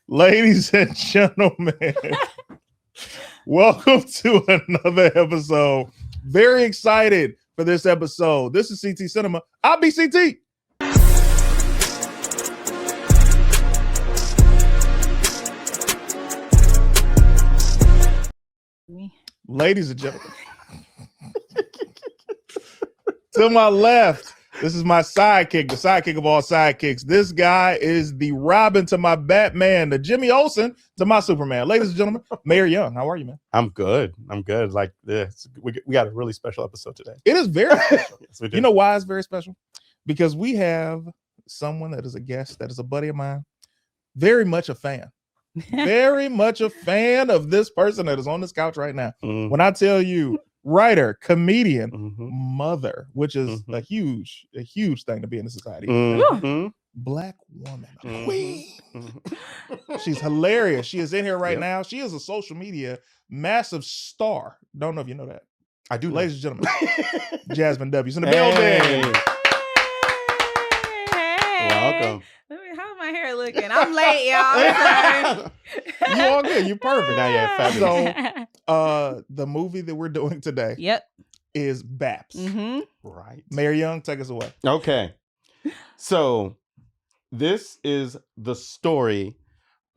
Ladies and gentlemen, welcome to another episode. Very excited for this episode. This is CT Cinema. I'll be CT. Ladies and gentlemen, to my left, this is my sidekick, the sidekick of all sidekicks. This guy is the Robin to my Batman, the Jimmy Olsen to my Superman. Ladies and gentlemen, Mayor Young, how are you, man? I'm good. Like this, we got a really special episode today. It is very special. Yes, we do. You know why it's very special? Because we have someone that is a guest, that is a buddy of mine, very much a fan. Very much a fan of this person that is on this couch right now. Mhm. When I tell you, writer, comedian, Mhm. mother, which is a huge thing to be in the society. Mhm. Black woman, a Mhm. queen. Mhm. She's hilarious. She is in here right Yep. now. She is a social media massive star. Don't know if you know that. I do, Ladies and gentlemen, know. JAZMYN W's in the Hey. building. Hey. Welcome. How's my hair looking? I'm late, y'all. I'm sorry. You all good. You're perfect. Now, yeah, fabulous. So, the movie that we're doing today Yep. is B.A.P.S. Mm-hmm. Right. Mayor Young, take us away. Okay. So this is the story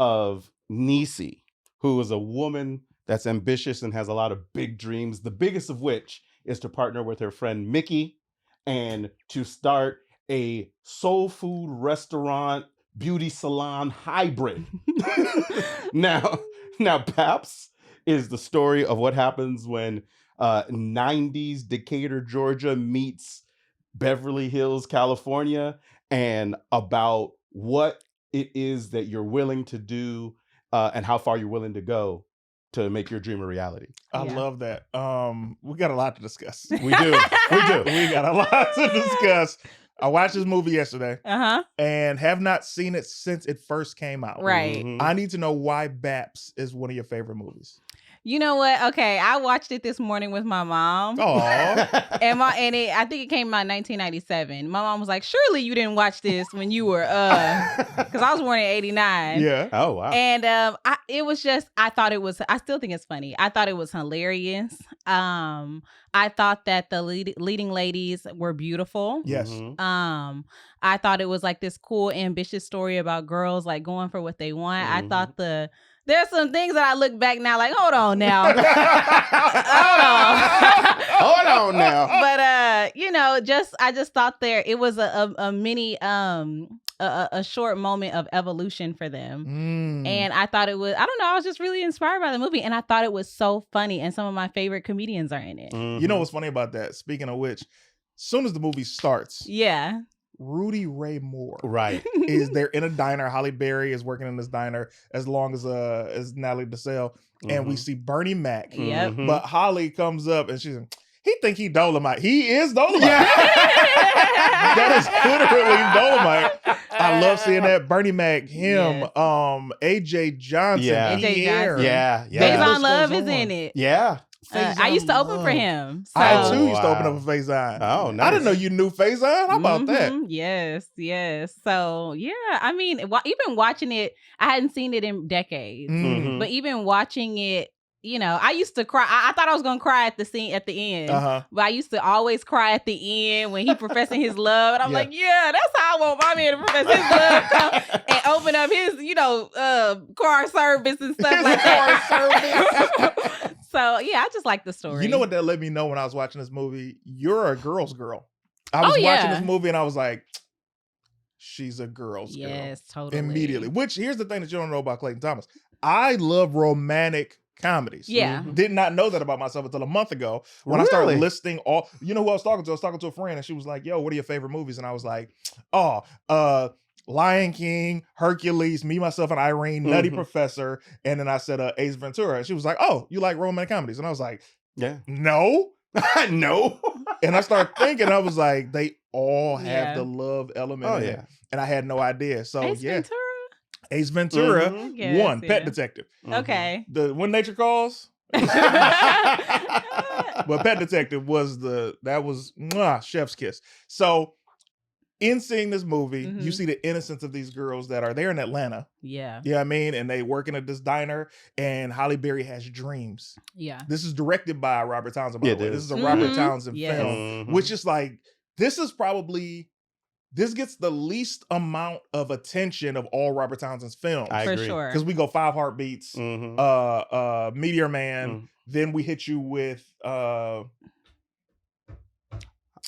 of Nisi, who is a woman that's ambitious and has a lot of big dreams, the biggest of which is to partner with her friend Mickey and to start a soul food restaurant beauty salon hybrid. Now B.A.P.S is the story of what happens when 90s Decatur, Georgia meets Beverly Hills, California, and about what it is that you're willing to do and how far you're willing to go to make your dream a reality. I Yeah. love that. We got a lot to discuss. We do. We do. We got a lot to discuss. I watched this movie yesterday Uh-huh. and have not seen it since it first came out. Right. Mhm. I need to know why B.A.P.S is one of your favorite movies. You know what? Okay, I watched it this morning with my mom. Oh, I think it came out in 1997. My mom was like, "Surely you didn't watch this when you were because I was born in '89." yeah. Oh, wow. And I still think it's funny. I thought it was hilarious. I thought that the leading ladies were beautiful. Yes. Mhm. I thought it was like this cool, ambitious story about girls like going for what they want. I thought there's some things that I look back now like, hold on now. Hold on. Hold on now. But I just thought it was a mini a short moment of evolution for them. And I thought it was, I don't know, I was just really inspired by the movie, and I thought it was so funny, and some of my favorite comedians are in it. You know what's funny about that? Speaking of which, soon as the movie starts, Yeah. Rudy Ray Moore Right. is there in a diner. Holly Berry is working in this diner as long as Natalie DeSalle, and we see Bernie Mac. Yep. Mhm. But Holly comes up and she's like, he think he Dolomite. He is Dolomite. That is literally Dolomite. I love seeing that. Bernie Mac, him, Yes. AJ Johnson, Yeah. AJ Pierre. Johnson. Yeah. Faison Yeah. Faison Love goes is on. in it. Yeah. I used to open for Love. him. So. I too Oh, used to open wow. up for Faison. Oh, I nice. didn't know you knew Faison. How about that? Mhm. Yes. So yeah, I mean, even watching it, I hadn't seen it in decades. Mhm. But even watching it, I used to cry. I thought I was gonna cry at the scene at the end. Uh-huh. But I used to always cry at the end when he professing his love, and I'm Yeah. like, yeah, that's how I want my man to profess his love, come and open up his, car service and stuff His like that. car service. So yeah, I just like the story. You know what that let me know when I was watching this movie? You're a girl's girl. I was Oh, watching yeah. this movie and I was like, she's a girl's girl. Yes, totally. Immediately. Which, here's the thing that you don't know about Clayton Thomas. I love romantic comedies. Yeah. Did not know that about myself until a month ago when I started Really? listing all. You know who I was talking to? I was talking to a friend and she was like, yo, what are your favorite movies? And I was like, Lion King, Hercules, Me, Myself, and Irene, Nutty Mhm. Professor. And then I said Ace Ventura. And she was like, oh, you like romantic comedies? And I was like, Yeah. no. No. And I started thinking, I was like, they all have Yeah. the love element Oh, in it. yeah. And I had no idea. So Ace yeah. Ventura? Ace Ventura, Mhm. Yes, one, Pet yeah. Detective. Okay. The When Nature Calls. But Pet Detective was chef's kiss. So in seeing this movie, Mhm. you see the innocence of these girls that are there in Atlanta. Yeah. You know what I mean? And they working at this diner, and Holly Berry has dreams. Yeah. This is directed by Robert Townsend, by Yeah, the way. it This is. is a Robert Mhm. Townsend Yes. film, which is like, this gets the least amount of attention of all Robert Townsend's films. I For agree. sure. Because we go 5 Heartbeats, Meteor Man, then we hit you with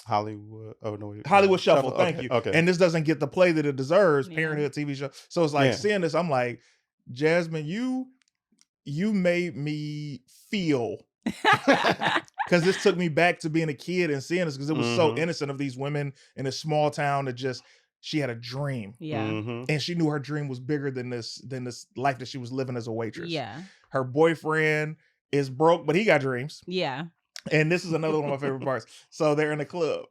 Hollywood. Oh no, Hollywood Shuffle. Thank Okay, you. Okay. And this doesn't get the play that it deserves. Yeah. Parenthood TV show. So it's like Yeah. seeing this, I'm like, JAZMYN, you made me feel, because this took me back to being a kid and seeing this, because it was so innocent of these women in a small town that just, she had a dream. Yeah. And she knew her dream was bigger than this life that she was living as a waitress. Yeah. Her boyfriend is broke, but he got dreams. Yeah. And this is another one of my favorite parts. So they're in the club.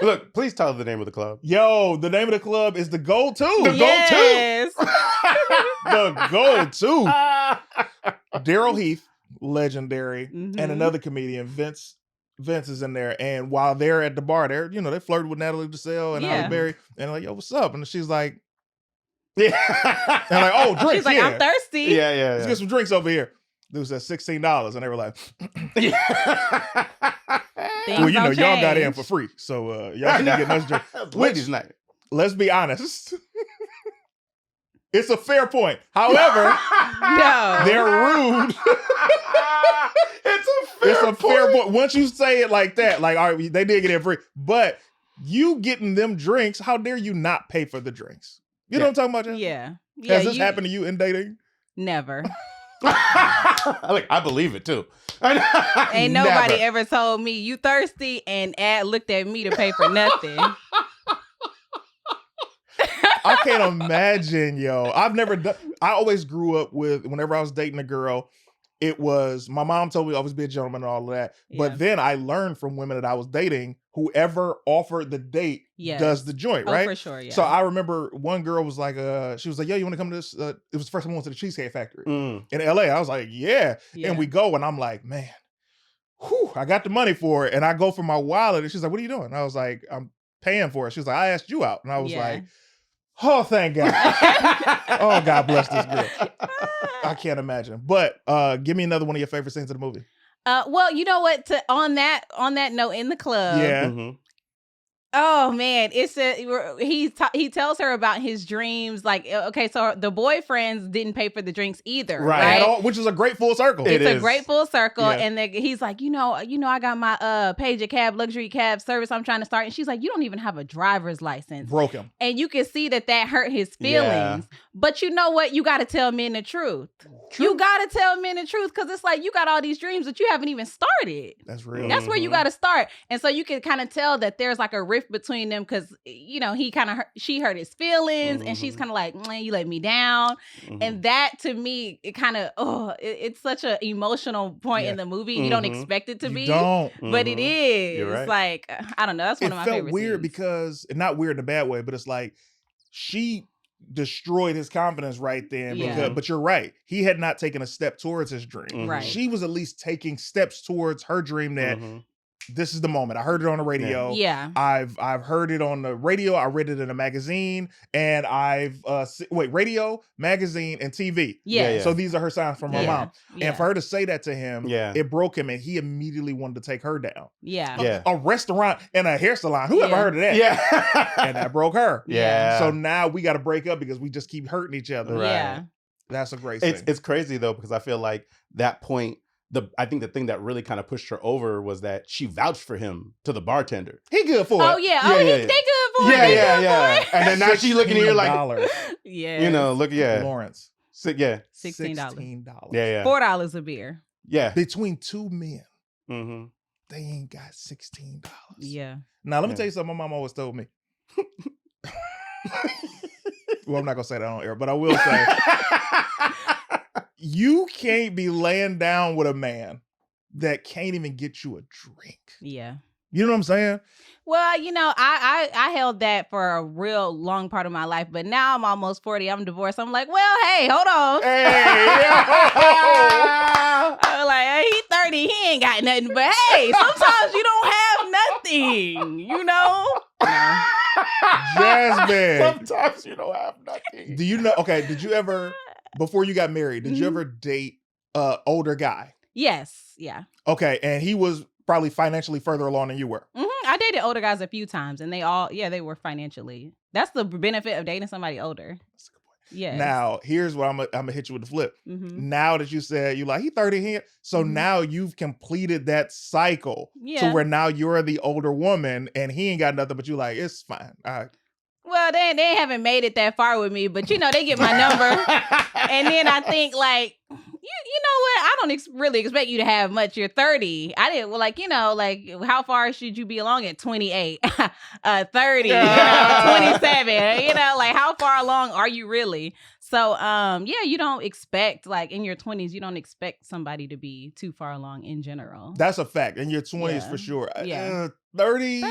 Look, please tell the name of the club. Yo, the name of the club is the Go-To. Yes. The Go-To. Daryl Heath, legendary, Mhm. and another comedian, Vince is in there. And while they're at the bar, they flirted with Natalie Desselle and Holly Yeah. Berry, and like, yo, what's up? And she's like, Yeah. and like, oh, drinks. She's like, yeah. I'm thirsty. Yeah. Let's get some drinks over here. Dude said $16, and they were like, Things well, don't y'all got in change. for free, so y'all can get us drink. Ladies' night. Let's be honest. It's a fair point. However, No. they're rude. It's a fair point. Once you say it like that, like, all right, they did get in free, but you getting them drinks, how dare you not pay for the drinks? You know what I'm talking about, Jen? Yeah. Has this happened to you in dating? Never. I believe it too. Ain't nobody Never. ever told me you thirsty and looked at me to pay for nothing. I can't imagine, yo. I've never done. I always grew up with, whenever I was dating a girl, it was, my mom told me always be a gentleman and all of that. Yeah. But then I learned from women that I was dating, whoever offered the date Yes. does the joint, Oh, right? for sure, yeah. So I remember one girl was like, she was like, yo, you want to come to this? It was the first time I went to the Cheesecake Factory in LA. I was like, yeah. Yeah. And we go, and I'm like, man, whew, I got the money for it. And I go for my wallet, and she's like, what are you doing? And I was like, I'm paying for it. She was like, I asked you out. And I was Yeah. like, oh, thank God. Oh, God bless this girl. I can't imagine. But give me another one of your favorite scenes of the movie. Well, you know what? On that note, in the club, Yeah. Oh man, he tells her about his dreams. Like, okay, so the boyfriends didn't pay for the drinks either, right? At all, which is a great full circle. It's a is. great full circle, Yeah. and he's like, you know, I got my Pager cab, luxury cab service I'm trying to start, and she's like, you don't even have a driver's license, Broke him. and you can see that hurt his feelings. Yeah. But you know what? You got to tell men the truth. You got to tell men the truth, because it's like, you got all these dreams that you haven't even started. That's real. That's where you got to start. And so you can kind of tell that there's like a rift between them, because, you know, she hurt his feelings, and she's kind of like, you let me down. And that, to me, it kind of, it's such an emotional point in the movie. You don't expect it to be. Don't. But it is. You're right. Like, I don't know. That's one of my favorite It felt weird scenes. because, not weird in a bad way, but it's like, she destroyed his confidence right then. Yeah. But you're right. He had not taken a step towards his dream. Right. She was at least taking steps towards her dream that this is the moment. I heard it on the radio. Yeah. I've heard it on the radio. I read it in a magazine, and radio, magazine, and TV. Yeah. So these are her signs from her mom. Yeah. And for her to say that to him, Yeah. it broke him, and he immediately wanted to take her down. Yeah. Yeah. A restaurant and a hair salon. Who ever Yeah. heard of that? Yeah. And that broke her. Yeah. So now we got to break up because we just keep hurting each other. Right. Yeah. That's a great thing. It's crazy though, because I feel like that point, I think the thing that really kind of pushed her over was that she vouched for him to the bartender. He good for it. Oh, yeah. Yeah, yeah, They good for it. Yeah, They yeah, good yeah. for it. And then now she looking at you like, $16. Yeah. you know, look, yeah, Lawrence. yeah, $16. $16. yeah. $4 a beer. Yeah. Between two men, Mm-hmm. they ain't got $16. Yeah. Now, let me Yeah. tell you something my mom always told me. Well, I'm not going to say that on air, but I will say, you can't be laying down with a man that can't even get you a drink. Yeah. You know what I'm saying? Well, you know, I held that for a real long part of my life, but now I'm almost 40. I'm divorced. I'm like, well, hey, hold on. I'm like, hey, he 30. He ain't got nothing. But hey, sometimes you don't have nothing, you know? No. JAZMYN. Sometimes you don't have nothing. Do you know? Okay, did you ever, before you got married, did you ever date older guy? Yes, yeah. Okay, and he was probably financially further along than you were. I dated older guys a few times, and they were financially. That's the benefit of dating somebody older. That's a good point. Yeah. Now, here's what I'm gonna hit you with the flip. Mm-hmm. Now that you said you like he 30 here, so now you've completed that cycle to where now you're the older woman and he ain't got nothing, but you like it's fine. All right. Well, they haven't made it that far with me, but you know they get my number, and then I think like. You know what? I don't really expect you to have much. You're 30. I didn't, well, like, you know, like, how far should you be along at 28? 30, 27, you know, like, how far along are you really? So, yeah, you don't expect, like, in your 20s, you don't expect somebody to be too far along in general. That's a fact. In your 20s for sure. Yeah. 30.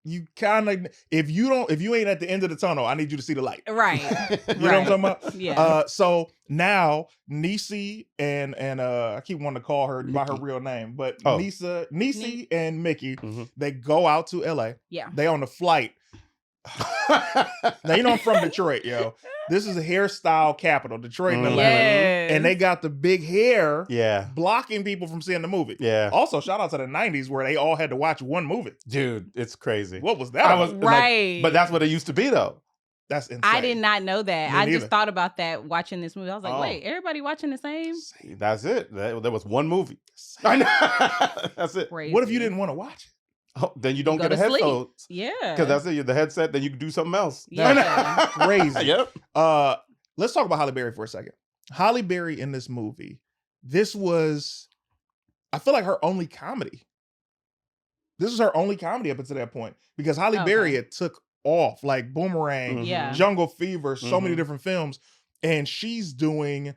You kind of, if you ain't at the end of the tunnel, I need you to see the light. Right. You know what I'm talking about? Yeah. So now Niecy and I keep wanting to call her by her real name, but Niecy and Mickey, they go out to LA. Yeah. They on the flight. Now, you know I'm from Detroit, yo. This is a hairstyle capital, Detroit and LA. Yes. And they got the big hair blocking people from seeing the movie. Yeah. Also, shout out to the 90s where they all had to watch one movie. Dude, it's crazy. What was that? Right. But that's what it used to be, though. That's insane. I did not know that. Me I neither. just thought about that watching this movie. I was like, wait, everybody watching the same? That's it. There was one movie. I know. That's it. Crazy. What if you didn't want to watch it? Oh, then you don't Go get a to sleep. headphones. Yeah. Because that's it. The headset, then you can do something else. Yeah. Crazy. Yep. Let's talk about Halle Berry for a second. Halle Berry in this movie, this was, I feel like her only comedy. This was her only comedy up until that point because Halle Berry had took off like Boomerang, Jungle Fever, so many different films, and she's doing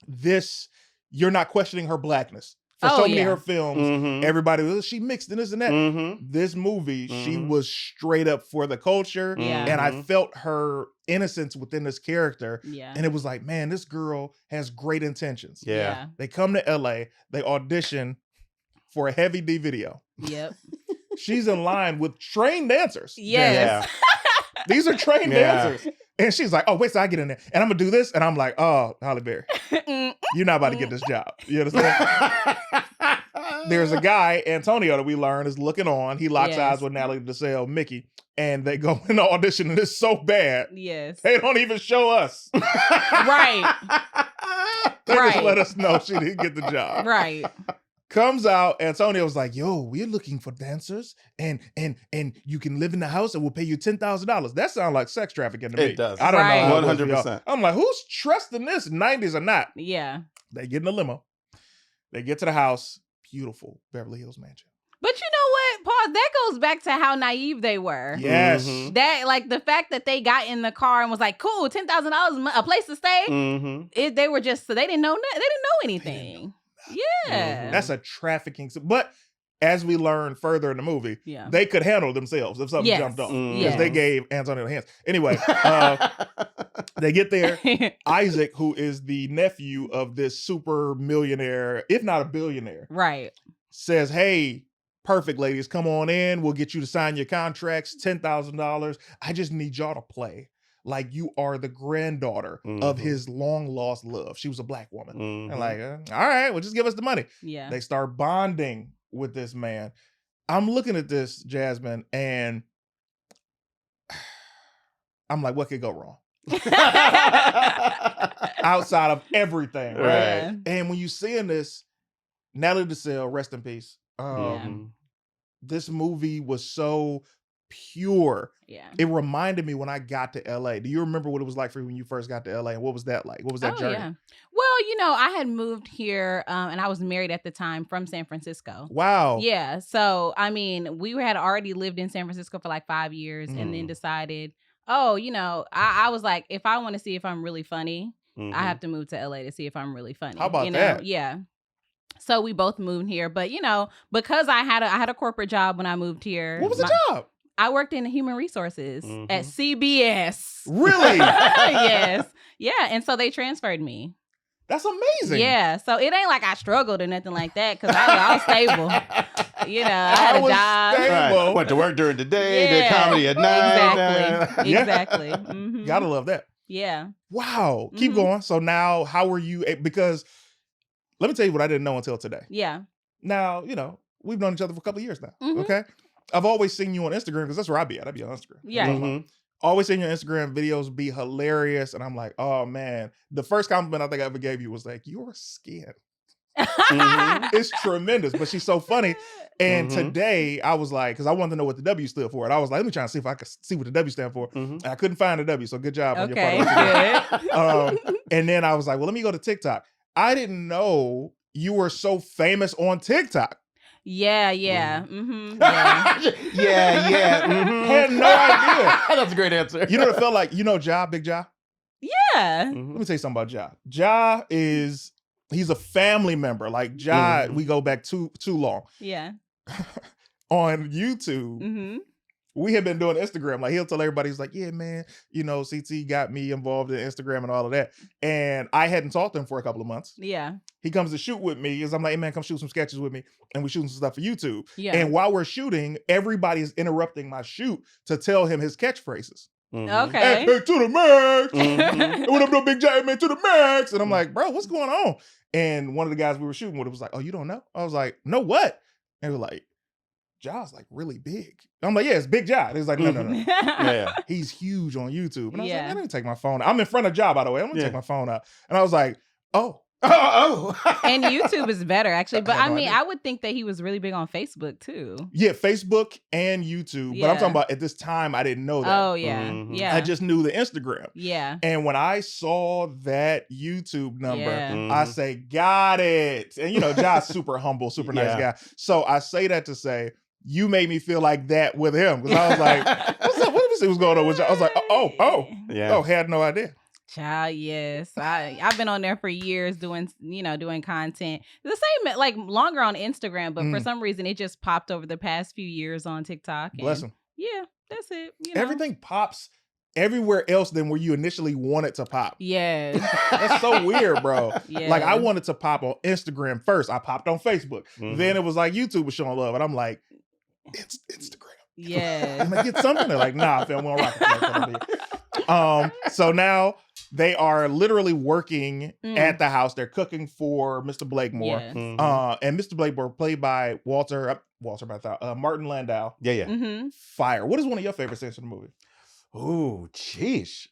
this. You're not questioning her blackness. For so many of her films, everybody was, she mixed in this and that. This movie, she was straight up for the culture. And I felt her innocence within this character. And it was like, man, this girl has great intentions. Yeah. They come to LA, they audition for a Heavy D video. Yep. She's in line with trained dancers. Yes. Yeah. These are trained dancers. And she's like, oh, wait, so I get in there. And I'm going to do this. And I'm like, oh, Halle Berry, you're not about to get this job. You understand? There's a guy, Antonio, that we learn is looking on. He locks eyes with Natalie Desselle, Mickey. And they go in the audition and it's so bad. Yes. They don't even show us. Right. They just let us know she didn't get the job. Right. Comes out, Antonio was like, yo, we're looking for dancers and you can live in the house and we'll pay you $10,000. That sounds like sex trafficking to me. It does. I don't know. 100%. I'm like, who's trusting this? 90s or not? Yeah. They get in the limo. They get to the house. Beautiful Beverly Hills mansion. But you know what, Paul? That goes back to how naive they were. Yes. That, like, the fact that they got in the car and was like, cool, $10,000, a place to stay. They were just, they didn't know anything. Yeah. That's a trafficking. But as we learn further in the movie, they could handle themselves if something jumped off. Because they gave Antonio the hands. Anyway, they get there. Isaac, who is the nephew of this super millionaire, if not a billionaire, says, hey, perfect, ladies, come on in. We'll get you to sign your contracts, $10,000. I just need y'all to play like you are the granddaughter of his long lost love. She was a black woman. And like, all right, well, just give us the money. Yeah. They start bonding with this man. I'm looking at this, JAZMYN, and I'm like, what could go wrong? Outside of everything, right? Yeah. And when you seeing this, Natalie Desselle, rest in peace. This movie was so pure. Yeah. It reminded me when I got to LA. Do you remember what it was like for you when you first got to LA? And what was that like? What was that journey? Yeah. Well, you know, I had moved here and I was married at the time from San Francisco. Wow. Yeah. So, I mean, we had already lived in San Francisco for like 5 years and then decided, oh, you know, I was like, if I want to see if I'm really funny, I have to move to LA to see if I'm really funny. How about you know? that? Yeah. So we both moved here. But, you know, because I had a corporate job when I moved here. What was the job? I worked in human resources at CBS. Really? Yes. Yeah. And so they transferred me. That's amazing. Yeah, so it ain't like I struggled or nothing like that because I was stable. You know, I had a was job. stable. Right. Went to work during the day, did comedy at night. Exactly. Yeah. Exactly. Mhm. Gotta love that. Yeah. Wow. Keep Mhm. going. So now, how were you? Because let me tell you what I didn't know until today. Yeah. Now, we've known each other for a couple of years now. Mhm. Okay. I've always seen you on Instagram because that's where I'd be at. I'd be on Instagram. Yeah. Mhm. Always seen your Instagram videos be hilarious. And I'm like, oh man. The first compliment I think I ever gave you was like, your skin. Mhm. It's tremendous, but she's so funny. And Mhm. today I was like, because I wanted to know what the W stood for. And I was like, let me try and see if I could see what the W stand for. Mhm. And I couldn't find the W. So good job on your Okay. part. Good. And then I was like, well, let me go to TikTok. I didn't know you were so famous on TikTok. Yeah. Yeah. Mm-hmm. Yeah. yeah. Mhm. Had no idea. That's a great answer. You know what it felt like? Ja, Big Ja? Yeah. Mhm. Let me tell you something about Ja. Ja he's a family member. Like Ja, we go back too long. Yeah. On YouTube, Mm-hmm. we had been doing Instagram. Like he'll tell everybody, he's like, yeah, man, CT got me involved in Instagram and all of that. And I hadn't talked to him for a couple of months. Yeah. He comes to shoot with me because I'm like, hey man, come shoot some sketches with me. And we shooting some stuff for YouTube. Yeah. And while we're shooting, everybody's interrupting my shoot to tell him his catchphrases. Mhm. Okay. Hey, to the max. Mhm. What up, no Big J, man, to the max. And I'm like, bro, what's going on? And one of the guys we were shooting with was like, oh, you don't know? I was like, no, what? And he was like, Ja's like really big. I'm like, yeah, it's Big Ja. He's like, no. Yeah. He's huge on YouTube. And I was Yeah. like, man, let me take my phone out. I'm in front of Ja, by the way. I'm gonna Yeah. take my phone out. And I was like, oh. And YouTube is better, actually. But had I no mean, idea. I would think that he was really big on Facebook too. Yeah, Facebook and YouTube. But I'm Yeah. talking about at this time, I didn't know that. Oh yeah. Mhm. Yeah. I just knew the Instagram. Yeah. And when I saw that YouTube number, Yeah. I say, got it. And Ja's super humble, super nice Yeah. guy. So I say that to say, you made me feel like that with him. Because I was like, what's up? What was going on with Ja? I was like, Yeah. had no idea. Child, yes. I've been on there for years doing content. The same, like longer on Instagram, but for some reason it just popped over the past few years on TikTok. Bless him. Yeah, that's it. Everything pops everywhere else than where you initially want it to pop. Yes. That's so weird, bro. Yes. Like I wanted to pop on Instagram first. I popped on Facebook. Mhm. Then it was like YouTube was showing love. And I'm like, it's Instagram. Yes. I'm like, get something. They're like, nah, fam, we don't rock it. So now they are literally working at the house. They're cooking for Mr. Blakemore. Yes. Mhm. And Mr. Blakemore, played by Martin Landau. Yeah. Mm-hmm. Fire. What is one of your favorite scenes in the movie? Ooh, sheesh.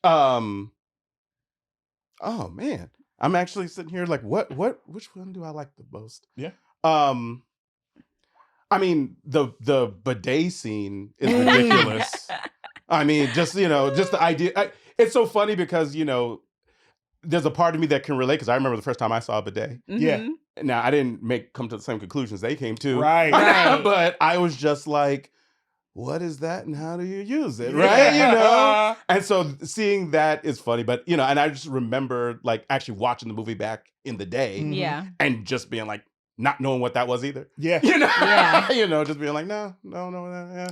Oh man, I'm actually sitting here like, which one do I like the most? Yeah. I mean, the bidet scene is ridiculous. I mean, just the idea. It's so funny because there's a part of me that can relate because I remember the first time I saw a bidet. Yeah. Now I didn't come to the same conclusions they came to, Right. But I was just like, what is that and how do you use it, Yeah. right? And so seeing that is funny, but and I just remember like actually watching the movie back in the day, Yeah. and just being like not knowing what that was either. Yeah. Yeah. Just being like no, yeah.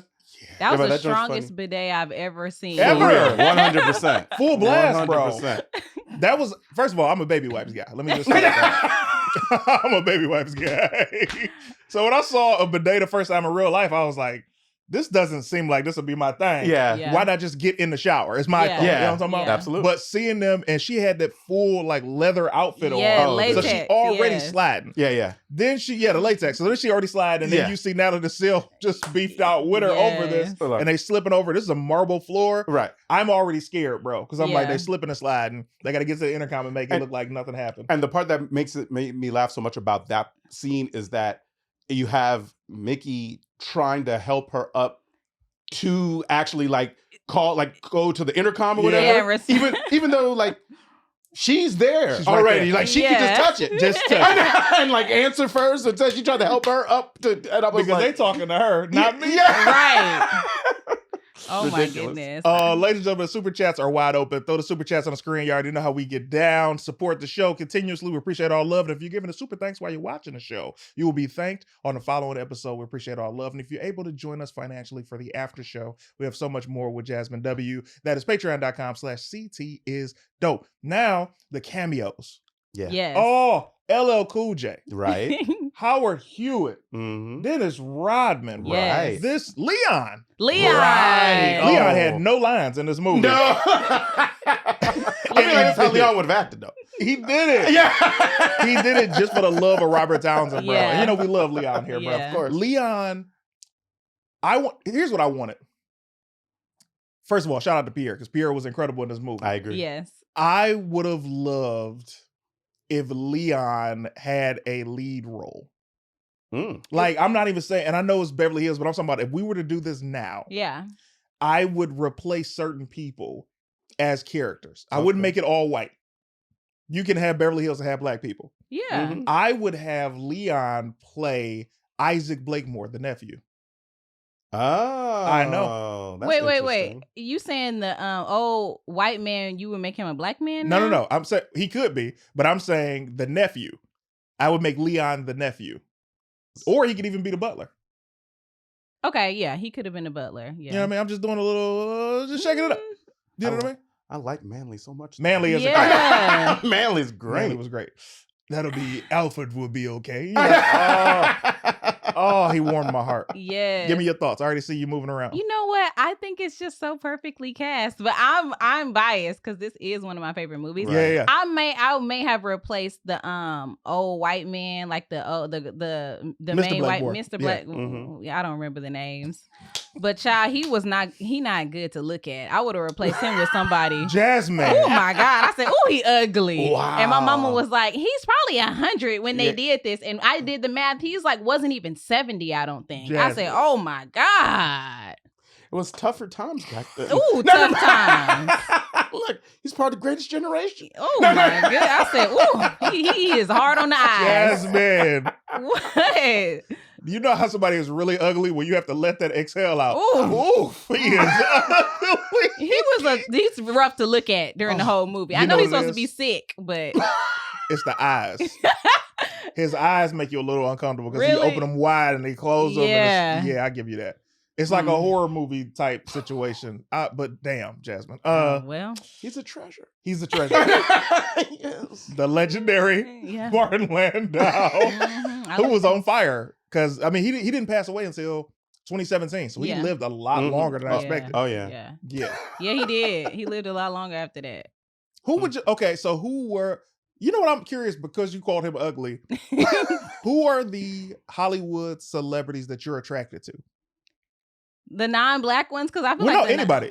That was but the that joint's strongest funny. bidet I've ever seen. Ever. 100%. Full blast, bro. 100%. That was, first of all, I'm a baby wipes guy. Let me just say that. I'm a baby wipes guy. So when I saw a bidet the first time in real life, I was like, this doesn't seem like this would be my thing. Yeah. Yeah. Why not just get in the shower? It's my Yeah. thought. You know what I'm Yeah. talking about? Yeah. Absolutely. But seeing them, and she had that full like leather outfit Yeah, on. latex, So she already yes. sliding. Yeah. Then the latex. So then she already sliding. And then Yeah. you see Natalie DeSille just beefed out with her over this. Yes. And they slipping over. This is a marble floor. Right. I'm already scared, bro. Because I'm like, Yeah. they slipping and sliding. They got to get to the intercom and make it look like nothing happened. And the part that made me laugh so much about that scene is that you have Mickey trying to help her up to actually go to the intercom or whatever. Yeah, even though like she's there She's right already. there. Like she can just touch it. Just touch and like answer first. And so she tried to help her up to and I was because they like, talking to her, not me. Yeah. Right. Oh Ridiculous. my goodness. Ladies and gentlemen, super chats are wide open. Throw the super chats on the screen. You already know how we get down. Support the show continuously. We appreciate all love. And if you're giving a super thanks while you're watching the show, you will be thanked on the following episode. We appreciate all love. And if you're able to join us financially for the after show, we have so much more with JAZMYN W. That is patreon.com/CTisDOPE. Now, the cameos. Yeah. Yes. Oh, LL Cool J. Right. Howard Hewitt. Mm-hmm. Dennis Rodman. Yes. Right. This Leon. Leon. Right. Oh. Leon had no lines in this movie. No. I feel like that's how Leon would have acted, though. He did it. Yeah. He did it just for the love of Robert Townsend, bro. Yeah. You know we love Leon here, bro. Yeah. Of course. Leon, here's what I wanted. First of all, shout out to Pierre, because Pierre was incredible in this movie. I agree. Yes. I would have loved if Leon had a lead role. Like, I'm not even saying, and I know it's Beverly Hills, but I'm talking about if we were to do this now, Yeah. I would replace certain people as characters. I Okay. wouldn't make it all white. You can have Beverly Hills and have black people. Yeah. Mhm. I would have Leon play Isaac Blakemore, the nephew. Oh. I know. That's Wait. interesting. You saying the old white man, you would make him a black man? No, now? no. I'm saying he could be, but I'm saying the nephew. I would make Leon the nephew. Or he could even be the butler. Okay, yeah, he could have been a butler. Yeah. You know what I mean? I'm just doing a little, just shaking it up. You know what I mean? I like Manly so much. Manly is Yeah. Manly's great. Manly was great. That'll be, Alfred will be okay. You know? Oh, he warmed my heart. Yeah. Give me your thoughts. I already see you moving around. You know what? I think it's just so perfectly cast, but I'm biased because this is one of my favorite movies. Yeah, yeah. I may have replaced the old white man, like the Mr. main white Blackmore. Mr. Yeah. Black. Mhm. Yeah, I don't remember the names, but child, he not good to look at. I would have replaced him with somebody. JAZMYN. Oh my God. I said, oh, he ugly. Wow. And my mama was like, he's probably 100 when they Yeah. did this. And I did the math. He's like, wasn't even 70, I don't think. I Jasmine. said, oh my God. It was tougher times back then. Ooh, tough times. Look, he's part of the greatest generation. Oh my God. I said, ooh, he is hard on the eyes. JAZMYN. What? You know how somebody is really ugly when you have to let that exhale out. Ooh. Oof, he is ugly. He's rough to look at during the whole movie. I You know know he's what it supposed to be is? sick, but It's the eyes. His eyes make you a little uncomfortable because Really? he open them wide and they close them. Yeah. And yeah, I give you that. It's like a horror movie type situation. But damn, JAZMYN. well, He's a treasure. He's a treasure. Yes. The legendary yeah. Martin Landau, Mhm. I who like was him. on fire. Because, I mean, he didn't pass away until 2017. So he Yeah. lived a lot Mhm. longer than I Oh, expected. Oh, yeah. Yeah. Yeah. Yeah, he did. He lived a lot longer after that. Who would you, okay, so who were, you know what, I'm curious because you called him ugly. Who are the Hollywood celebrities that you're attracted to? The non-black ones, because I feel Well, like no, anybody.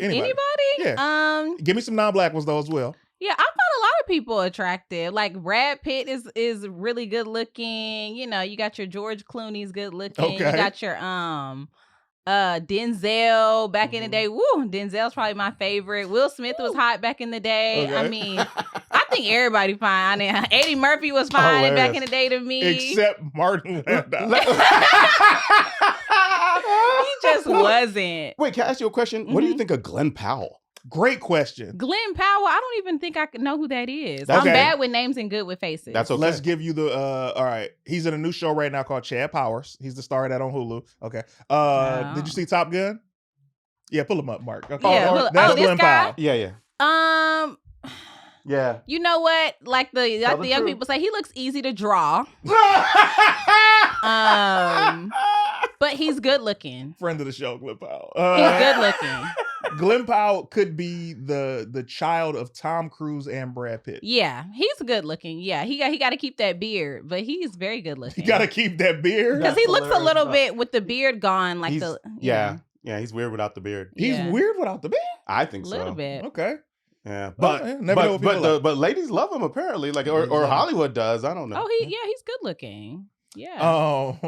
Yeah. Give me some non-black ones though as well. Yeah, I found a lot of people attractive. Like Brad Pitt is really good looking. You know, you got your George Clooney's good looking. Okay. You got your Denzel back in the day. Woo, Denzel's probably my favorite. Will Smith was hot back in the day. Okay. I mean, I think everybody fine. I mean, Eddie Murphy was fine back in the day to me. Except Martin Landau. He just wasn't. Wait, can I ask you a question? What do you think of Glenn Powell? Great question. Glenn Powell, I don't even think I know who that is. Okay. I'm bad with names and good with faces. That's okay. Let's give you the all right. He's in a new show right now called Chad Powers. He's the star of that on Hulu. Okay. Did you see Top Gun? Yeah, pull him up, Mark. Okay. Yeah, That's this Glenn guy? Powell. Yeah. Yeah. You know what? Like the young truth. people say, he looks easy to draw. But he's good looking. Friend of the show, Glenn Powell. He's good looking. Glenn Powell could be the child of Tom Cruise and Brad Pitt. Yeah, he's good looking. Yeah, he got to keep that beard, but he's very good looking. You gotta keep that beard. because he looks a hilarious little stuff. bit with the beard gone, like He's- yeah, he's weird without the beard. He's Yeah. weird without the beard. I think a so. little bit. Okay. Yeah, Well, yeah, never know what people like. but ladies love him apparently, like or Hollywood does. I don't know. Oh, he's good looking. Yeah. Oh.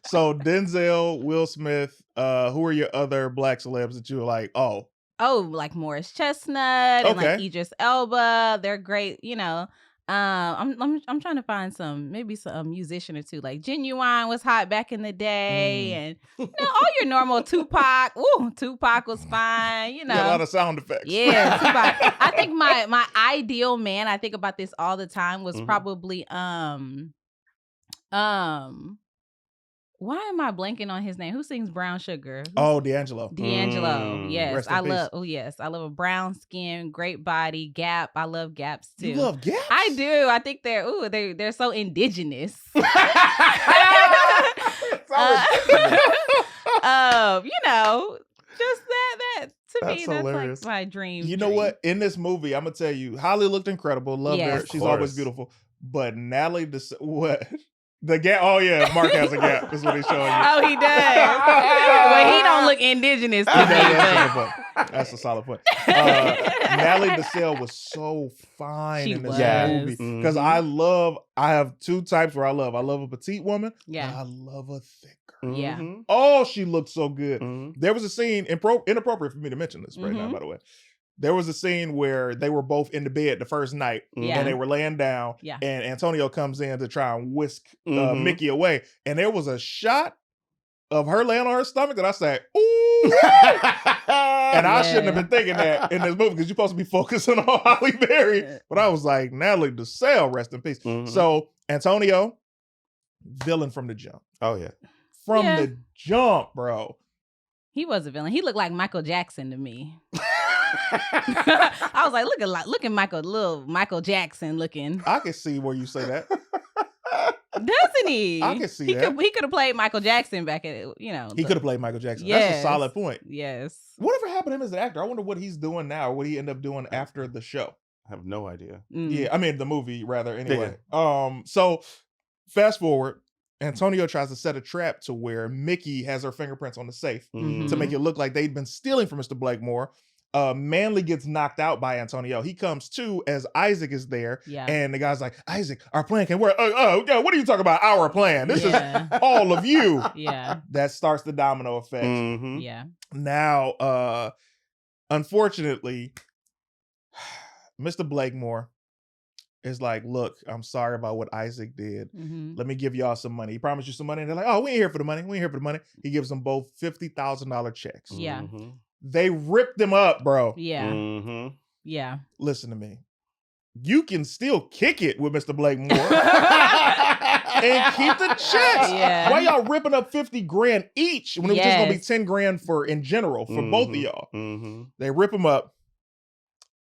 So Denzel, Will Smith, who are your other black celebs that you were like, oh, like Morris Chestnut and like Okay. Idris Elba. They're great, you know. I'm trying to find some a musician or two. Like Genuine was hot back in the day, and all your normal Tupac. Ooh, Tupac was fine, you know. a lot of sound effects. Yeah, Tupac. I think my ideal man, I think about this all the time, was Mhm. probably Why am I blanking on his name? Who sings Brown Sugar? Oh, D'Angelo. D'Angelo. Yes. Rest in I peace. love. Oh, yes. I love a brown skin, great body. Gap. I love Gaps too. You love Gaps? I do. I think they're so indigenous. Just that to That's me, that's hilarious. like my dream. You know what? In this movie, I'm gonna tell you, Holly looked incredible. Loved Yes. her. Of She's always course. beautiful. But Natalie, what? The gap? Oh yeah, Mark has a gap. Is what he's showing you. Oh, he does. Well, he don't look indigenous to me. That's a but- solid point. That's a solid point. Natalie DeSalle was so fine She in this was. movie because I have two types where I love a petite woman. Yeah. And I love a thicker. Yeah. Mhm. Oh, she looked so good. Mhm. There was a scene, inappropriate for me to mention this right now, by the way. There was a scene where they were both in the bed the first night Yeah. and they were laying down Yeah. and Antonio comes in to try and whisk Mhm. Mickey away. And there was a shot of her laying on her stomach that I said, ooh. And I shouldn't have been thinking that in this movie because you're supposed to be focusing on Halle Berry. But I was like, Natalie DeSalle, rest in peace. Mhm. So Antonio, villain from the jump. Oh yeah. From Yeah. the jump, bro. He was a villain. He looked like Michael Jackson to me. I was like, look at little Michael Jackson looking. I can see where you say that. Doesn't he? I can see that. He could have played Michael Jackson back at He could have played Michael Jackson. That's Yes. a solid point. Yes. Whatever happened to him as an actor? I wonder what he's doing now or what he ended up doing after the show. I have no idea. Mm. Yeah, I mean the movie rather anyway. So fast forward, Antonio tries to set a trap to where Mickey has her fingerprints on the safe Mhm. to make it look like they'd been stealing from Mr. Blakemore. Manley gets knocked out by Antonio. He comes to as Isaac is there, Yeah. and the guy's like, Isaac, our plan can work. What are you talking about? Our plan. This Yeah. is all of you. Yeah. That starts the domino effect. Mhm. Yeah. Now, unfortunately, Mr. Blakemore is like, look, I'm sorry about what Isaac did. Mhm. Let me give y'all some money. He promised you some money. And they're like, oh, we ain't here for the money. We ain't here for the money. He gives them both $50,000 checks. Yeah. Mhm. They ripped them up, bro. Yeah. Mhm. Yeah. Listen to me. You can still kick it with Mr. Blakemore and keep the checks. Yeah. Why y'all ripping up 50 grand each when it was just gonna be Yes. 10 grand for in general for both of y'all? Mhm. They rip them up.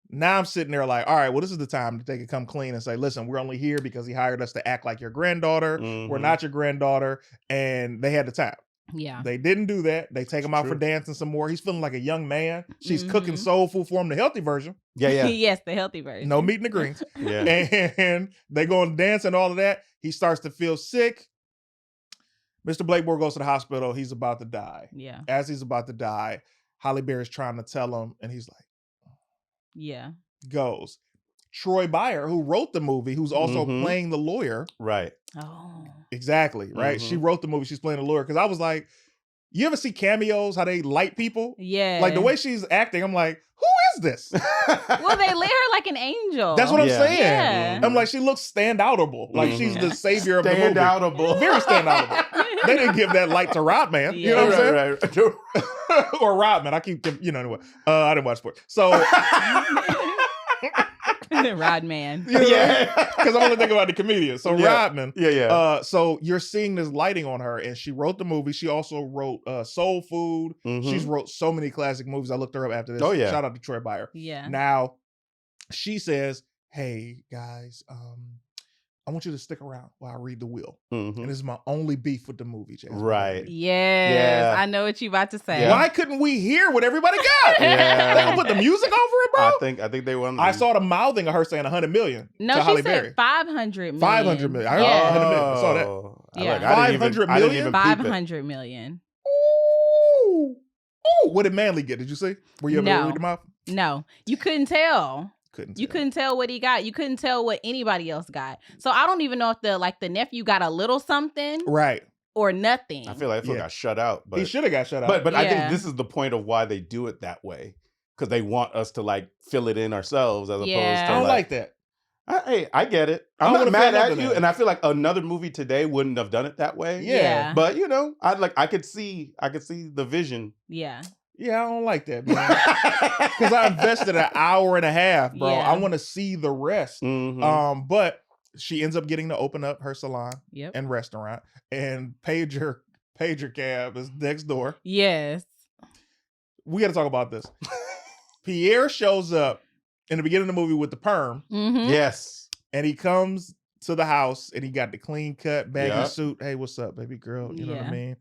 Now I'm sitting there like, all right, well, this is the time that they could come clean and say, listen, we're only here because he hired us to act like your granddaughter. We're Mhm. not your granddaughter. And they had the time. Yeah. They didn't do that. They take him out for True. dancing some more. He's feeling like a young man. She's cooking Mhm. soul food for him, the healthy version. Yeah, yeah, Yes, the healthy version. No meat in the greens. yeah. And they go and dance and all of that. He starts to feel sick. Mr. Blakemore goes to the hospital. He's about to die. Yeah. As he's about to die, Halle Berry's trying to tell him, and he's like, Yeah. goes. Troy Byer, who wrote the movie, who's also Mhm. playing the lawyer. Right. Oh. Exactly, right? She wrote the movie. She's playing the lawyer. Because I was like, you ever see Cameos, how they light people? Yeah. Like the way she's acting, I'm like, who is this? Well, they lit her like an angel. That's what I'm Yeah. saying. Yeah. I'm like, she looks standoutable. Like she's the savior of the movie. Standoutable. Very standoutable. They didn't give that light to Rodman. You know what I'm saying? Right. Or Rodman. I keep, anyway. I didn't watch sports. So, Rodman. Yeah. Because I'm only thinking about the comedian. So Yeah. Rodman. Yeah, yeah. So you're seeing this lighting on her, and she wrote the movie. She also wrote Soul Food. Mhm. She's wrote so many classic movies. I looked her up after this. Oh, yeah. Shout out to Troy Byer. Yeah. Now, she hey guys, I want you to stick around while I read the will. Mhm. And this is my only beef with the movie, JAZMYN. Right. Yes. Yeah. I know what you about to say. Yeah. Why couldn't we hear what everybody got? Yeah. They gonna put the music over it, bro? I think they won. I saw the mouthing of her saying 100 million No, to she Halle said Berry. 500 million. 500 million. I heard Yeah. 100 million. I saw that. Yeah. I didn't even 500 I didn't million? even peep it. 500 million. Ooh. Ooh. What did Manley get? Did you see? Were you able to No. read them off? No, you couldn't tell. Tell. You couldn't tell what he got. You couldn't tell what anybody else got. So I don't even know if the nephew got a little something Right. or nothing. I feel like Yeah. got shut out. But He should have got shut out. But I think Yeah. this is the point of why they do it that way, because they want us to like fill it in ourselves as opposed Yeah. to I don't like that. Hey, I get it. I I'm not would've mad felt at nothing you, then. and I feel like another movie today wouldn't have done it that way. Yeah. But I could see the vision. Yeah. Yeah, I don't like that, man. Because I invested an hour and a half, bro. Yeah. I want to see the rest. Mhm. But she ends up getting to open up her salon Yep. and restaurant. And Pager pager cab is next door. Yes. We got to talk about this. Pierre shows up in the beginning of the movie with the perm. Mm-hmm. Yes. And he comes to the house and he got the clean cut baggy Yep. suit. Hey, what's up, baby girl? You know what I mean?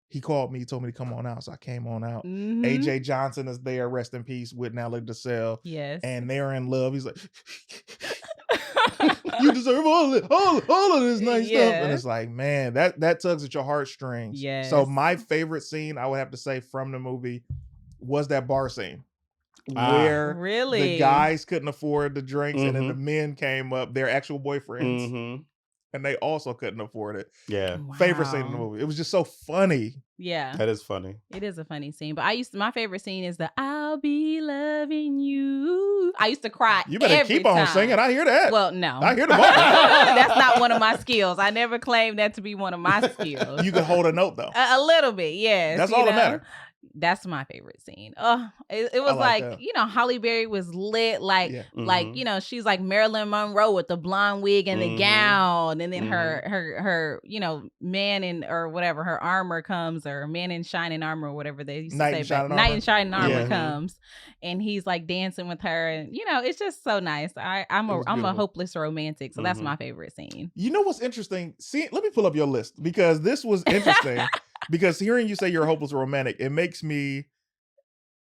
He called me, he told me to come on out. So I came on out. Mm-hmm. AJ Johnson is there, rest in peace, with Nelly DeSalle. Yes. And they're in love. He's like, you deserve all of this nice stuff. And it's like, man, that tugs at your heartstrings. Yes. So my favorite scene, I would have to say, from the movie was that bar scene. Where the guys couldn't afford the drinks and then the men came up, their actual boyfriends, and they also couldn't afford it. Yeah. Wow. Favorite scene in the movie. It was just so funny. Yeah. That is funny. It is a funny scene. But my favorite scene is the I'll be loving you. I used to cry. You better keep on singing. I hear that. Well, no. I hear the bar. That's not one of my skills. I never claimed that to be one of my skills. You can hold a note though. A little bit, yes. That's all that matters. That's my favorite scene. Oh, it was like you know, Holly Berry was lit, like you know, she's like Marilyn Monroe with the blonde wig and the gown, and then her you know, man in or whatever, her armor comes, or man in shining armor, or whatever they used to say back. Knight in shining armor comes, and he's like dancing with her, and you know, it's just so nice. I'm a hopeless romantic, so that's my favorite scene. You know what's interesting? See, let me pull up your list because this was interesting. Because hearing you say you're a hopeless romantic, it makes me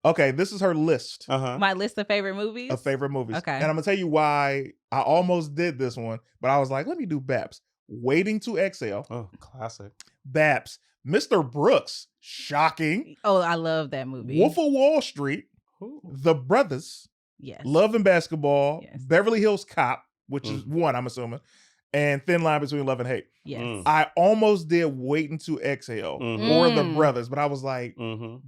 okay. This is her list. My list of favorite movies. Okay, and I'm gonna tell you why I almost did this one, but I was like, let me do BAPS. Waiting to Exhale. Oh, classic. BAPS. Mr. Brooks. Shocking. Oh, I love that movie. Wolf of Wall Street. Ooh. The Brothers. Yes. Love and Basketball. Yes. Beverly Hills Cop, which is one, I'm assuming. And Thin Line Between Love and Hate. Yes. I almost did Waiting to Exhale or The Brothers, but I was like,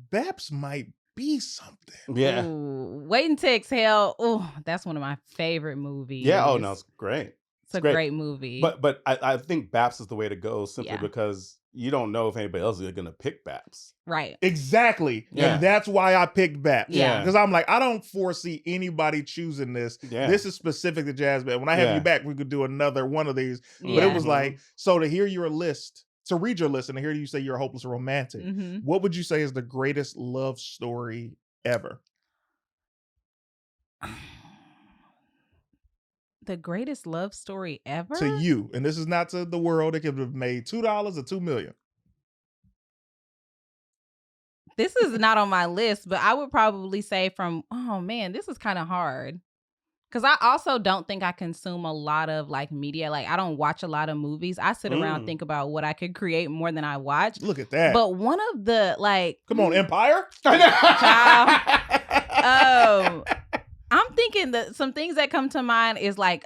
BAPS might be something. Yeah. Ooh, Waiting to Exhale. Oh, that's one of my favorite movies. Yeah. Oh, no, it's great. It's a great movie. But I think BAPS is the way to go simply because you don't know if anybody else is going to pick BAPS. Right. Exactly. Yeah. And that's why I picked BAPS. Yeah. Because I'm like, I don't foresee anybody choosing this. Yeah. This is specific to JAZMYN. When I have you back, we could do another one of these. But it was like, so to hear your list, to read your list and to hear you say you're a hopeless romantic, what would you say is the greatest love story ever? The greatest love story ever? To you. And this is not to the world. It could have made $2 or $2 million. This is not on my list, but I would probably say oh man, this is kind of hard. Because I also don't think I consume a lot of like media. Like I don't watch a lot of movies. I sit around and think about what I could create more than I watch. Look at that. But one of the like... Come on, Empire? I'm thinking that some things that come to mind is like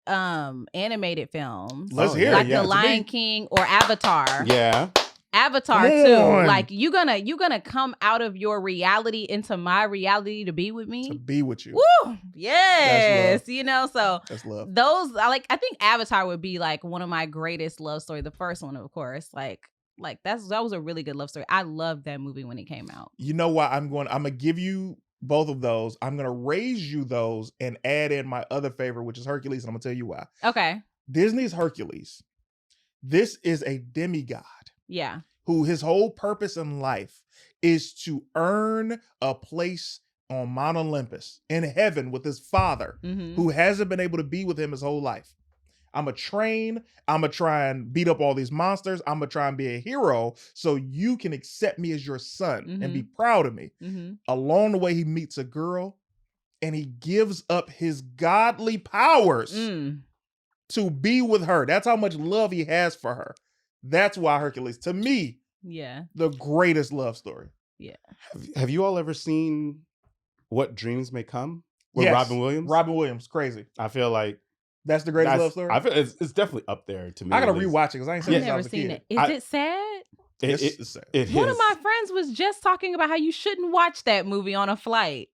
animated films. Let's hear like it. The Lion King or Avatar. Yeah. Avatar too. Like you gonna come out of your reality into my reality to be with me. To be with you. Woo! Yes. You know, so that's love. Those I think Avatar would be like one of my greatest love story. The first one, of course. Like that was a really good love story. I loved that movie when it came out. You know what? I'm gonna give you both of those. I'm gonna raise you those and add in my other favorite, which is Hercules, and I'm gonna tell you why. Okay. Disney's Hercules. This is a demigod. Yeah. Who his whole purpose in life is to earn a place on Mount Olympus in heaven with his father, who hasn't been able to be with him his whole life. I'm going to train. I'm going to try and beat up all these monsters. I'm going to try and be a hero so you can accept me as your son and be proud of me. Along the way, he meets a girl and he gives up his godly powers to be with her. That's how much love he has for her. That's why Hercules, to me, the greatest love story. Yeah. Have you all ever seen What Dreams May Come with Yes. Robin Williams? Robin Williams, crazy. I feel like that's the greatest love story. I feel it's definitely up there to me. I gotta rewatch it because I ain't seen it. I've never seen it. Is it sad? It's sad. One of my friends was just talking about how you shouldn't watch that movie on a flight.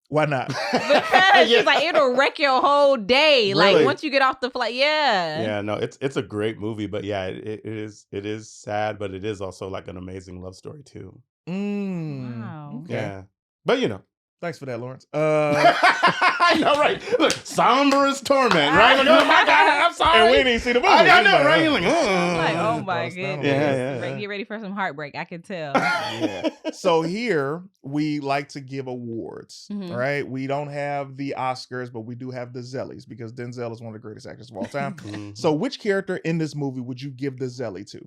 Why not? Because she's like, it'll wreck your whole day. Really? Like once you get off the flight, Yeah, no, it's a great movie, but yeah, it is sad, but it is also like an amazing love story too. Wow. Okay. Yeah, but you know, Thanks for that, Lawrence. I know, right? Look, somber as torment, right? Like, oh my God, I'm sorry. And we didn't even see the movie. I know, He's right? You're I'm like, oh my Bust down a goodness. little bit. Get ready for some heartbreak. I can tell. Yeah. So here we like to give awards. Mhm. All right. We don't have the Oscars, but we do have the Zellies because Denzel is one of the greatest actors of all time. Mhm. So which character in this movie would you give the Zelly to?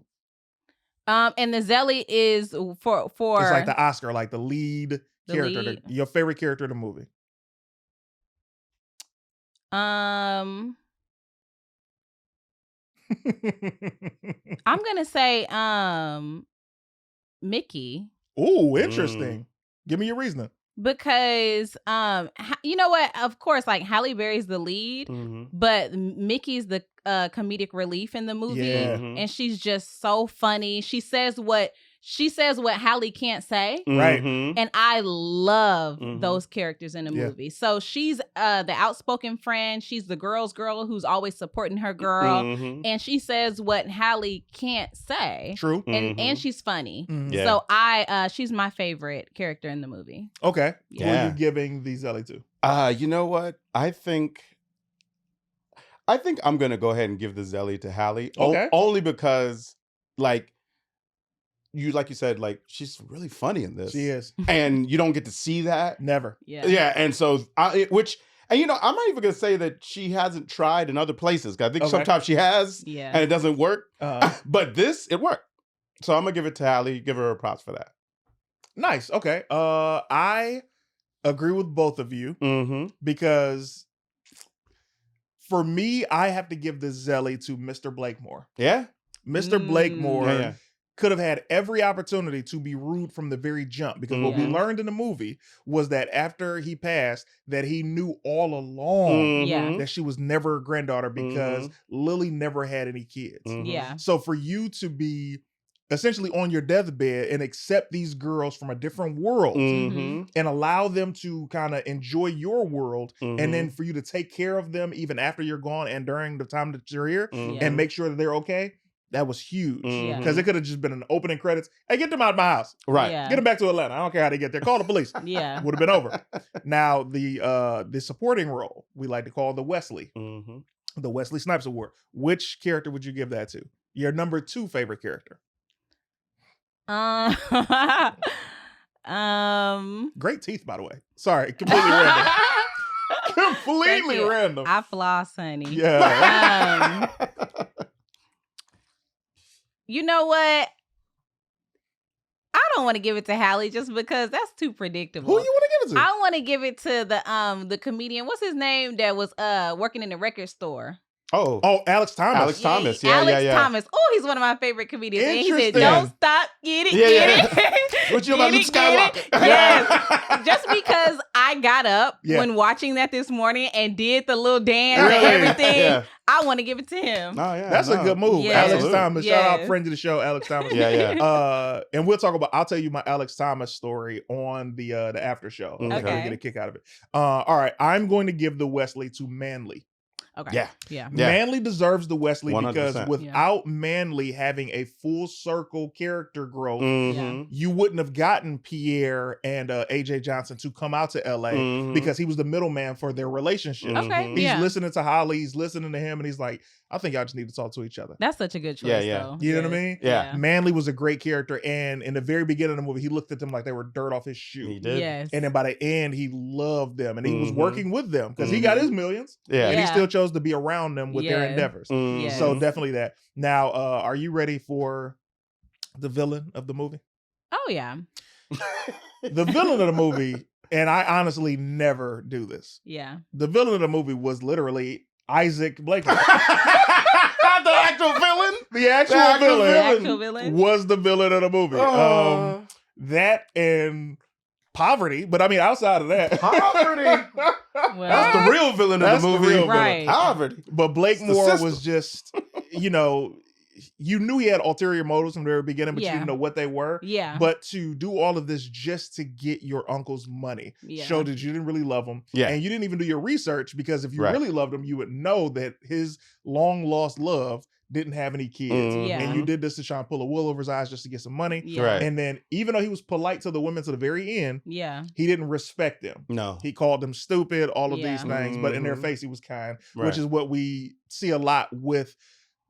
And the Zelly is for It's like the Oscar, like the lead The character, lead. your favorite character in the movie. I'm gonna say Mickey. Ooh, interesting. Give me your reasoning. Because you know what? Of course, like Halle Berry's the lead, Mhm. but Mickey's the comedic relief in the movie, Yeah. and she's just so funny. She says what Halle can't say, Right. Mhm. and I love Mhm. those characters in the Yeah. movie. So she's the outspoken friend. She's the girl's girl who's always supporting her girl, Mhm. and she says what Halle can't say. True. And Mhm. she's funny. Mhm. Yeah. So she's my favorite character in the movie. Okay. Who are Yeah. you giving the Zelly to? You know what? I think I'm gonna go ahead and give the Zelly to Halle. Okay. Only because, like you said, like she's really funny in this. She is. And you don't get to see that. Never. Yeah. Yeah, and so I'm not even gonna say that she hasn't tried in other places. 'Cause I think Okay. sometimes she has, Yeah. and it doesn't work. Uh, But it worked. So I'm gonna give it to Halle. Give her a props for that. nice. Okay. I agree with both of you Mm-hmm. because for me, I have to give the Zelly to Mr. Blakemore. Yeah. Mr. Blakemore Yeah. could have had every opportunity to be rude from the very jump because what we Mhm. learned in the movie was that after he passed, that he knew all along Yeah. that she was never a granddaughter because Lily never had any kids. Mhm. Yeah. So for you to be essentially on your deathbed and accept these girls from a different world Mm-hmm. and allow them to kind of enjoy your world, Mm-hmm. and then for you to take care of them even after you're gone and during the time that you're here Mhm. and make sure that they're okay, that was huge. Mhm. Because it could have just been an opening credits. Hey, get them out of my house. Right. Yeah. Get them back to Atlanta. I don't care how they get there. Call the police. Yeah. Would have been over. Now, the supporting role, we like to call the Wesley, Mm-hmm. the Wesley Snipes Award. Which character would you give that to? Your number 2 favorite character. Great teeth, by the way. Sorry, completely random. Completely Thank you. random. I floss, honey. Yeah. You know what? I don't want to give it to Halle just because that's too predictable. Who you want to give it to? I want to give it to the comedian. What's his name that was working in the record store? Oh. Oh, Alex Thomas. Alex Thomas. Yeah, Alex yeah. Thomas. Oh, he's one of my favorite comedians. And he said, Interesting. "Don't stop, get it, Yeah, get yeah. it." What you about Luke Get Skywalker? it. Yes. Just because I got up Yeah. when watching that this morning and did the little dance Really? and everything, Yeah. I want to give it to him. Oh, yeah. That's a good move. Yes. Alex Absolutely. Thomas. Shout out Yes. friend of the show, Alex Thomas. Yeah, yeah. And we'll talk about, I'll tell you my Alex Thomas story on the after show. Okay. I'll get a kick out of it. All right. I'm going to give the Wesley to Manly. Okay. Yeah. Yeah. Yeah. Manly deserves the Wesley 100%. because without Manly having a full circle character growth, Mm-hmm. you wouldn't have gotten Pierre and AJ Johnson to come out to LA Mhm. because he was the middleman for their relationship. Mhm. Okay. He's Yeah. listening to Holly, he's listening to him, and he's like, I think y'all just need to talk to each other. That's such a good choice, Yeah, yeah. though. You know what I Yes. mean? Yeah. Manly was a great character, and in the very beginning of the movie, he looked at them like they were dirt off his shoe. He did. Yes. And then by the end, he loved them, and he was Mhm. working with them because he got Mhm. his millions, Yeah. and he Yeah. still chose to be around them with their Yeah. endeavors. Mhm. Yes. So definitely that. Now, are you ready for the villain of the movie? Oh yeah. The villain of the movie, and I honestly never do this. Yeah. The villain of the movie was literally Isaac Blakely. The actual villain? The actual The actual villain, The actual villain. was the villain of the movie. Oh. That and poverty, but I mean, outside of that, Poverty? Well, That's the real villain That's of the the movie. real villain. Right. Poverty. but It's Blakemore the was just, you know, you knew he had ulterior motives from the very beginning, but you didn't know what they were. Yeah. But to do all of this just to get your uncle's money showed that you didn't really love him. Yeah. And you didn't even do your research, because if you really loved him, you would know that his long lost love didn't have any kids. And you did this to try and pull a wool over his eyes just to get some money. Right. And then even though he was polite to the women to the very end, he didn't respect them. No. He called them stupid, all of these things, but in their face he was kind, which is what we see a lot with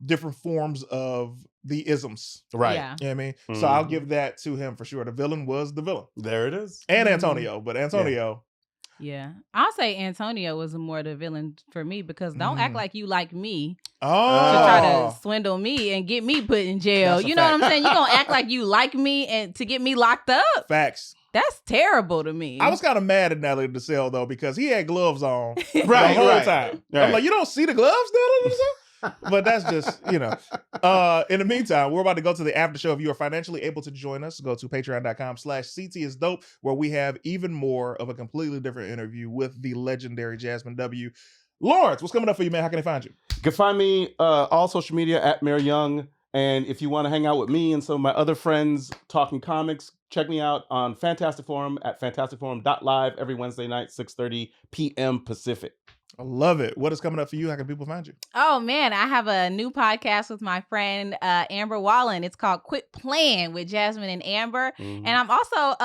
different forms of the isms. Right. Yeah. You know what I mean? So I'll give that to him for sure. The villain was the villain. There it is. And Antonio, but Antonio. Yeah. I'll say Antonio was more the villain for me, because don't act like you like me to Oh. try to swindle me and get me put in jail. That's a You know what I'm fact. saying? You're going to act like you like me and to get me locked up? Facts. That's terrible to me. I was kind of mad at Nelly DeSalle though, because he had gloves on the Right, whole right. time. Right. I'm like, you don't see the gloves, Nelly DeSalle? But that's just, you know. In the meantime, we're about to go to the after show. If you are financially able to join us, go to patreon.com/CTisDOPE, where we have even more of a completely different interview with the legendary JAZMYN W. Lawrence, what's coming up for you, man? How can they find you? You can find me all social media at Mayor Young. And if you want to hang out with me and some of my other friends talking comics, check me out on Fantastic Forum at fantasticforum.live every Wednesday night, 6:30 p.m. Pacific. I love it. What is coming up for you? How can people find you? Oh man, I have a new podcast with my friend Amber Wallen. It's called Quit Playing with JAZMYN and Amber. And I'm also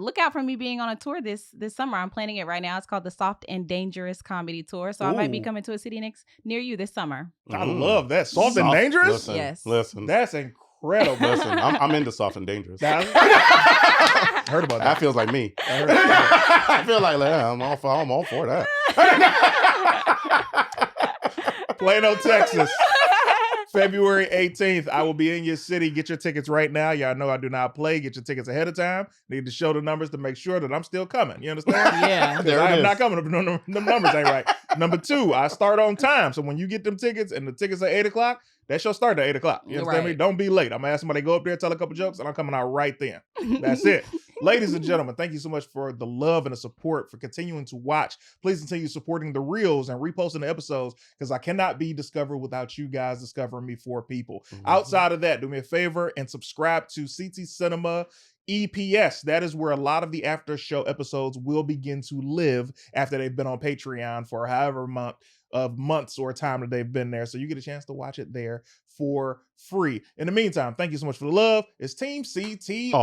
look out for me being on a tour this summer. I'm planning it right now. It's called the Soft and Dangerous Comedy Tour. So I might be coming to a city near you this summer. I love that. Soft and Dangerous? Listen, Yes. Listen. That's incredible. Listen, I'm into Soft and Dangerous. Heard about that. That feels like me. I heard about that. I feel like I'm all for that. Plano, Texas. February 18th, I will be in your city. Get your tickets right now. Y'all know I do not play. Get your tickets ahead of time. Need to show the numbers to make sure that I'm still coming. You understand? Yeah. Because I am not coming if the numbers ain't right. Number two, I start on time. So when you get them tickets and the tickets are 8 o'clock, that show start at 8 o'clock. You understand me? Don't be late. I'm going to ask somebody to go up there, tell a couple jokes, and I'm coming out right then. That's it. Ladies and gentlemen, thank you so much for the love and the support, for continuing to watch. Please continue supporting the reels and reposting the episodes, because I cannot be discovered without you guys discovering me for people. Outside of that, do me a favor and subscribe to CT Cinema EPS. That is where a lot of the after show episodes will begin to live after they've been on Patreon for however months or time that they've been there. So you get a chance to watch it there for free. In the meantime, thank you so much for the love. It's Team CT